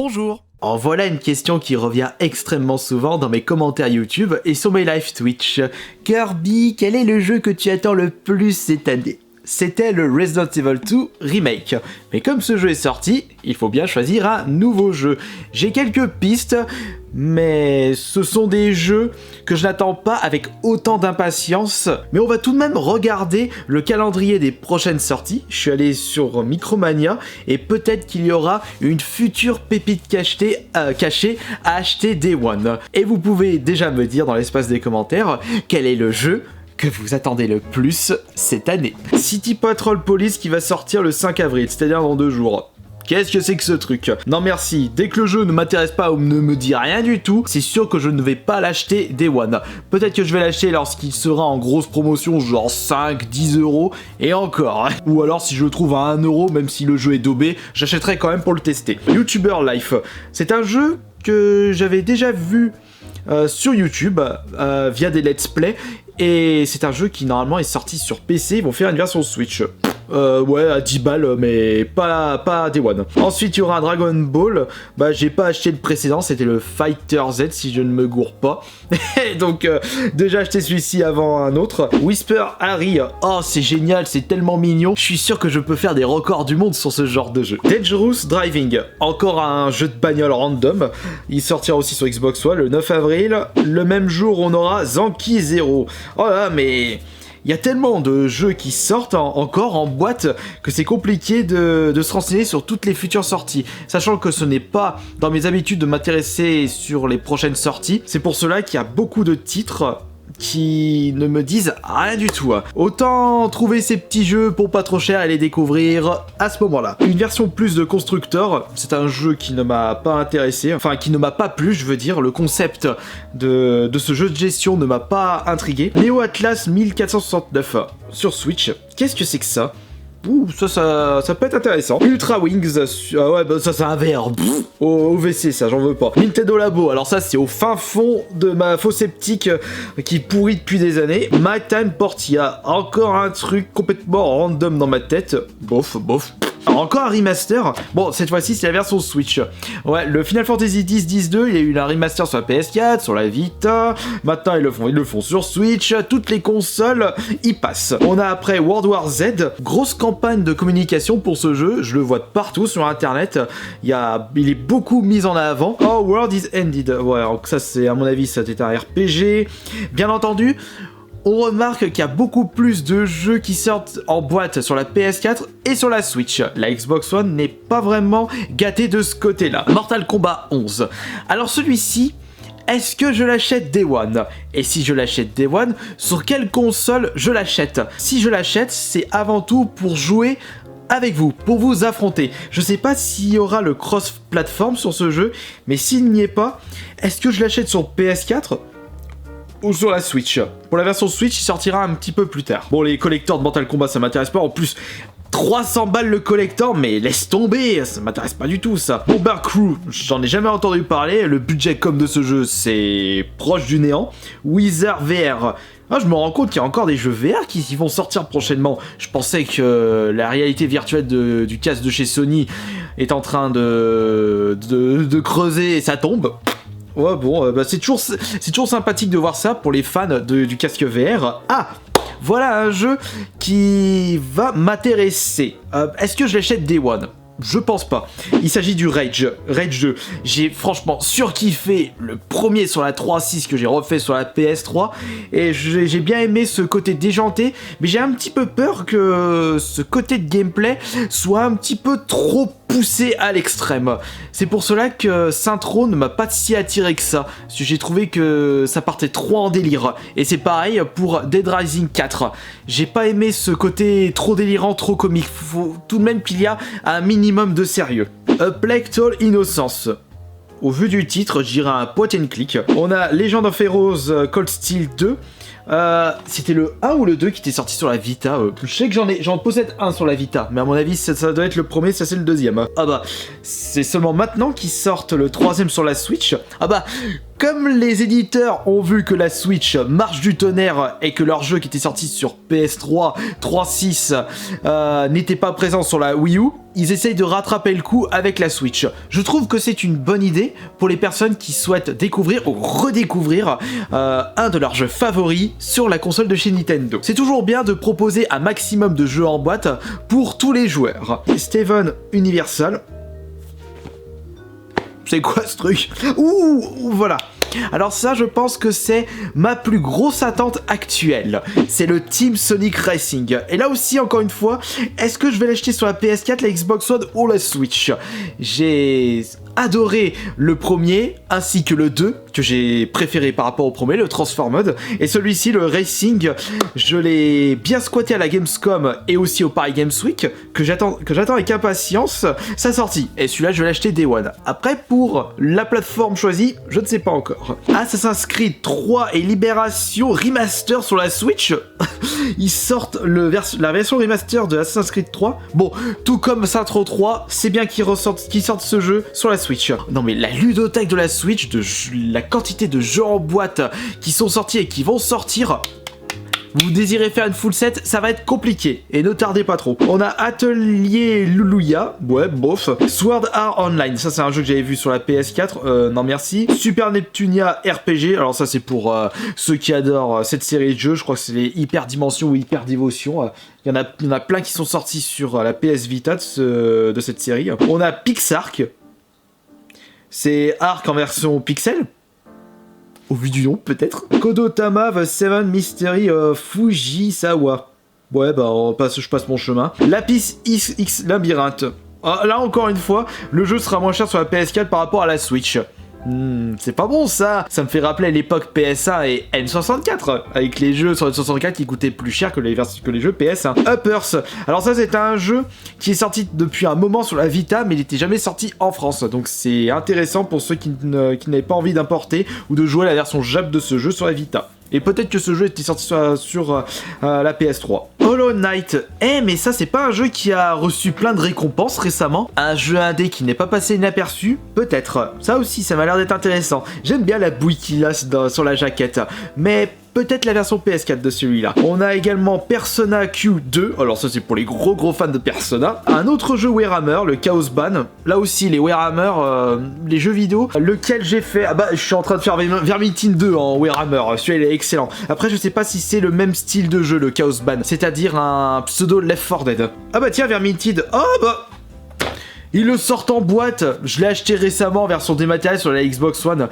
Bonjour. En voilà une question qui revient extrêmement souvent dans mes commentaires YouTube et sur mes live Twitch. Kirby, quel est le jeu que tu attends le plus cette année? C'était le Resident Evil 2 Remake. Mais comme ce jeu est sorti, il faut bien choisir un nouveau jeu. J'ai quelques pistes, mais ce sont des jeux que je n'attends pas avec autant d'impatience. Mais on va tout de même regarder le calendrier des prochaines sorties. Je suis allé sur Micromania et peut-être qu'il y aura une future pépite cachée à acheter Day One. Et vous pouvez déjà me dire dans l'espace des commentaires quel est le jeu que vous attendez le plus cette année. City Patrol Police qui va sortir le 5 avril, c'est-à-dire dans 2 jours. Qu'est-ce que c'est que ce truc? Non merci, dès que le jeu ne m'intéresse pas ou ne me dit rien du tout, c'est sûr que je ne vais pas l'acheter Day One. Peut-être que je vais l'acheter lorsqu'il sera en grosse promotion, genre 5-10 euros, et encore. Ou alors si je le trouve à 1 euro, même si le jeu est daubé, j'achèterai quand même pour le tester. YouTuber Life, c'est un jeu que j'avais déjà vu sur YouTube via des let's play, et c'est un jeu qui normalement est sorti sur PC, ils vont faire une version Switch. Ouais, à 10 balles, mais pas Day One. Ensuite, il y aura un Dragon Ball. Bah, j'ai pas acheté le précédent, c'était le Fighter Z, si je ne me gourre pas. Donc, déjà acheté celui-ci avant un autre. Whisper Harry. Oh, c'est génial, c'est tellement mignon. Je suis sûr que je peux faire des records du monde sur ce genre de jeu. Dangerous Driving. Encore un jeu de bagnole random. Il sortira aussi sur Xbox One le 9 avril. Le même jour, on aura Zanki Zero. Oh là, mais... il y a tellement de jeux qui sortent encore en boîte que c'est compliqué de se renseigner sur toutes les futures sorties. Sachant que ce n'est pas dans mes habitudes de m'intéresser sur les prochaines sorties. C'est pour cela qu'il y a beaucoup de titres qui ne me disent rien du tout. Autant trouver ces petits jeux pour pas trop cher et les découvrir à ce moment-là. Une version plus de constructeur, c'est un jeu qui ne m'a pas intéressé, enfin qui ne m'a pas plu, je veux dire. Le concept de ce jeu de gestion ne m'a pas intrigué. Neo Atlas 1469 sur Switch, qu'est-ce que c'est que ça? Ouh, ça peut être intéressant. Ultra Wings, ah ouais, bah ça c'est un VR. Au WC, ça, j'en veux pas. Nintendo Labo, alors ça c'est au fin fond de ma faux sceptique qui pourrit depuis des années. My Time Portia, encore un truc complètement random dans ma tête. Bof. Alors, encore un remaster. Bon, cette fois-ci, c'est la version Switch. Ouais, le Final Fantasy X-10-2, il y a eu un remaster sur la PS4, sur la Vita. Maintenant, ils le font sur Switch. Toutes les consoles y passent. On a après World War Z. Grosse campagne de communication pour ce jeu. Je le vois de partout sur Internet. Il est beaucoup mis en avant. Oh, World is Ended. Ouais, donc ça, c'est, à mon avis, c'était un RPG. Bien entendu, on remarque qu'il y a beaucoup plus de jeux qui sortent en boîte sur la PS4 et sur la Switch. La Xbox One n'est pas vraiment gâtée de ce côté-là. Mortal Kombat 11. Alors celui-ci, est-ce que je l'achète Day One? Et si je l'achète Day One, sur quelle console je l'achète? Si je l'achète, c'est avant tout pour jouer avec vous, pour vous affronter. Je sais pas s'il y aura le cross-platform sur ce jeu, mais s'il n'y est pas, est-ce que je l'achète sur PS4 ou sur la Switch? Pour la version Switch, il sortira un petit peu plus tard. Bon, les collectors de Mortal Kombat, ça m'intéresse pas. En plus, 300 balles le collector, mais laisse tomber, ça m'intéresse pas du tout ça. Bomber Crew, j'en ai jamais entendu parler. Le budget com de ce jeu, c'est proche du néant. Wizard VR. Ah, je me rends compte qu'il y a encore des jeux VR qui vont sortir prochainement. Je pensais que la réalité virtuelle du casque de chez Sony est en train de creuser et ça tombe. Ouais bon, bah c'est toujours sympathique de voir ça pour les fans du casque VR. Ah, voilà un jeu qui va m'intéresser. Est-ce que je l'achète Day One? Je pense pas. Il s'agit du Rage 2. J'ai franchement surkiffé le premier sur la 3.6 que j'ai refait sur la PS3 et j'ai bien aimé ce côté déjanté, mais j'ai un petit peu peur que ce côté de gameplay soit un petit peu trop poussé à l'extrême. C'est pour cela que Saints Row ne m'a pas si attiré que ça, parce que j'ai trouvé que ça partait trop en délire. Et c'est pareil pour Dead Rising 4. J'ai pas aimé ce côté trop délirant, trop comique. Faut tout de même qu'il y a un minimum de sérieux. A Plague Tale Innocence. Au vu du titre, je dirais un point and click. On a Legend of Heroes Cold Steel 2. C'était le 1 ou le 2 qui était sorti sur la Vita. Je sais que j'en possède un sur la Vita, mais à mon avis ça doit être le premier, ça c'est le deuxième. Ah bah, c'est seulement maintenant qu'ils sortent le troisième sur la Switch. Ah bah, Comme les éditeurs ont vu que la Switch marche du tonnerre et que leur jeu qui était sorti sur PS3, 3.6 n'était pas présent sur la Wii U, ils essayent de rattraper le coup avec la Switch. Je trouve que c'est une bonne idée pour les personnes qui souhaitent découvrir ou redécouvrir un de leurs jeux favoris sur la console de chez Nintendo. C'est toujours bien de proposer un maximum de jeux en boîte pour tous les joueurs. Steven Universal. C'est quoi ce truc? Ouh, voilà. Alors ça, je pense que c'est ma plus grosse attente actuelle. C'est le Team Sonic Racing. Et là aussi, encore une fois, est-ce que je vais l'acheter sur la PS4, la Xbox One ou la Switch? J'ai adoré le premier, ainsi que le 2, que j'ai préféré par rapport au premier, le Transform Mode. Et celui-ci, le Racing, je l'ai bien squatté à la Gamescom et aussi au Paris Games Week, que j'attends avec impatience sa sortie. Et celui-là, je vais l'acheter Day One. Après, pour la plateforme choisie, je ne sais pas encore. Assassin's Creed 3 et Libération Remaster sur la Switch. Ils sortent la version remaster de Assassin's Creed 3. Bon, tout comme Saints 3, c'est bien qu'ils sortent ce jeu sur la Switch. Non mais la ludothèque de la Switch, la quantité de jeux en boîte qui sont sortis et qui vont sortir... Vous désirez faire une full set, ça va être compliqué, et ne tardez pas trop. On a Atelier Luluya, ouais, bof. Sword Art Online, ça c'est un jeu que j'avais vu sur la PS4, non merci. Super Neptunia RPG, alors ça c'est pour ceux qui adorent cette série de jeux, je crois que c'est les Hyper Dimension ou Hyper Dévotion. Il y en a plein qui sont sortis sur la PS Vita de cette série. On a Pixark, c'est Arc en version pixel. Au vu du nom, peut-être. Kodotama The Seven Mystery of Fujisawa. Ouais, bah, je passe mon chemin. Lapis X Labyrinthe. Ah, là, encore une fois, le jeu sera moins cher sur la PS4 par rapport à la Switch. C'est pas bon ça. Ça me fait rappeler l'époque PS1 et N64 avec les jeux sur N64 qui coûtaient plus cher que les jeux PS1. Uppers. Alors ça c'est un jeu qui est sorti depuis un moment sur la Vita mais il n'était jamais sorti en France. Donc c'est intéressant pour ceux qui n'avaient pas envie d'importer ou de jouer la version Jap de ce jeu sur la Vita. Et peut-être que ce jeu était sorti sur la PS3. Hollow Knight. Mais ça, c'est pas un jeu qui a reçu plein de récompenses récemment. Un jeu indé qui n'est pas passé inaperçu. Peut-être. Ça aussi, ça m'a l'air d'être intéressant. J'aime bien la bouille qu'il a sur la jaquette. Mais... peut-être la version PS4 de celui-là. On a également Persona Q2, alors ça c'est pour les gros fans de Persona. Un autre jeu Warhammer, le Chaos Ban. Là aussi les Warhammer, les jeux vidéo, lequel j'ai fait... Ah bah je suis en train de faire Vermintide 2 en Warhammer, celui-là il est excellent. Après je sais pas si c'est le même style de jeu, le Chaos Ban, c'est-à-dire un pseudo Left 4 Dead. Ah bah tiens Vermintide, oh bah... ils le sortent en boîte, je l'ai acheté récemment en version dématérialisée sur la Xbox One.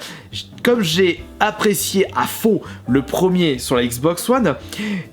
Comme j'ai apprécié à fond le premier sur la Xbox One,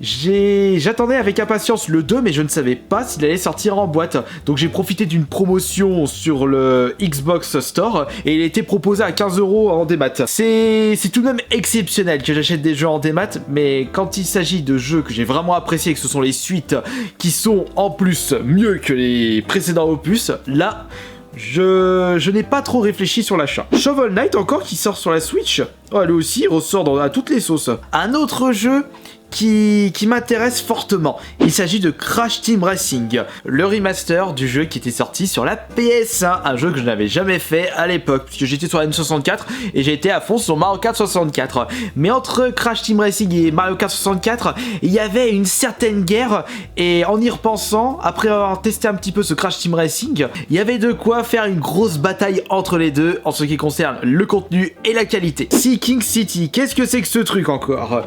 j'attendais avec impatience le 2 mais je ne savais pas s'il allait sortir en boîte. Donc j'ai profité d'une promotion sur le Xbox Store et il était proposé à 15 € en démat. C'est tout de même exceptionnel que j'achète des jeux en démat, mais quand il s'agit de jeux que j'ai vraiment appréciés et que ce sont les suites qui sont en plus mieux que les précédents opus, là... Je n'ai pas trop réfléchi sur l'achat. Shovel Knight encore qui sort sur la Switch. Oh, lui aussi il ressort à toutes les sauces. Un autre jeu qui m'intéresse fortement. Il s'agit de Crash Team Racing, le remaster du jeu qui était sorti sur la PS1, un jeu que je n'avais jamais fait à l'époque, puisque j'étais sur la N64 et j'ai été à fond sur Mario Kart 64. Mais entre Crash Team Racing et Mario Kart 64, il y avait une certaine guerre, et en y repensant, après avoir testé un petit peu ce Crash Team Racing, il y avait de quoi faire une grosse bataille entre les deux, en ce qui concerne le contenu et la qualité. Seeking City, qu'est-ce que c'est que ce truc encore ?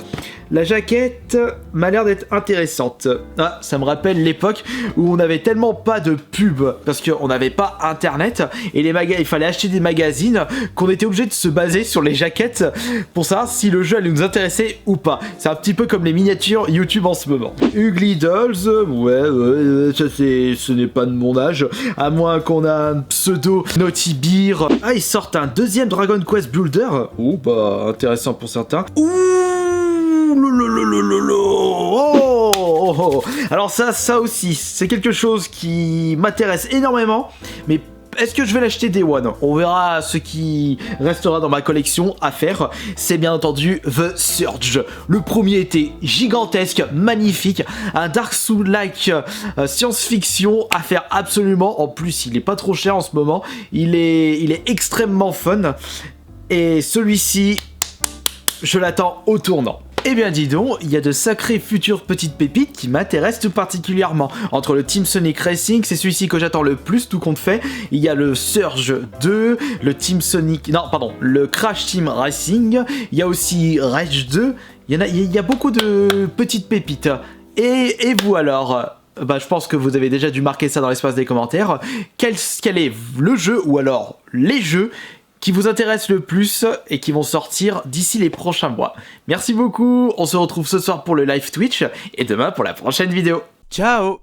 La jaquette m'a l'air d'être intéressante. Ah, ça me rappelle l'époque où on n'avait tellement pas de pub parce qu'on n'avait pas internet et il fallait acheter des magazines qu'on était obligé de se baser sur les jaquettes pour savoir si le jeu allait nous intéresser ou pas. C'est un petit peu comme les miniatures YouTube en ce moment. Ugly Dolls, ouais, ça ce n'est pas de mon âge, à moins qu'on a un pseudo Naughty Beer. Ah, ils sortent un deuxième Dragon Quest Builder. Oh, bah, intéressant pour certains. Ouh, oh. Alors ça aussi, c'est quelque chose qui m'intéresse énormément, mais est-ce que je vais l'acheter Day One? On verra ce qui restera dans ma collection à faire. C'est bien entendu The Surge. Le premier était gigantesque, magnifique, un Dark Souls-like science-fiction à faire absolument. En plus, il est pas trop cher en ce moment. Il est extrêmement fun. Et celui-ci, je l'attends au tournant. Eh bien dis donc, il y a de sacrées futures petites pépites qui m'intéressent tout particulièrement. Entre le Team Sonic Racing, c'est celui-ci que j'attends le plus tout compte fait. Il y a le Surge 2, le Team Sonic... Non, pardon, le Crash Team Racing. Il y a aussi Rage 2. Il y a beaucoup de petites pépites. Et vous alors bah, je pense que vous avez déjà dû marquer ça dans l'espace des commentaires. Quel est le jeu, ou alors les jeux, qui vous intéressent le plus et qui vont sortir d'ici les prochains mois. Merci beaucoup, on se retrouve ce soir pour le live Twitch et demain pour la prochaine vidéo. Ciao!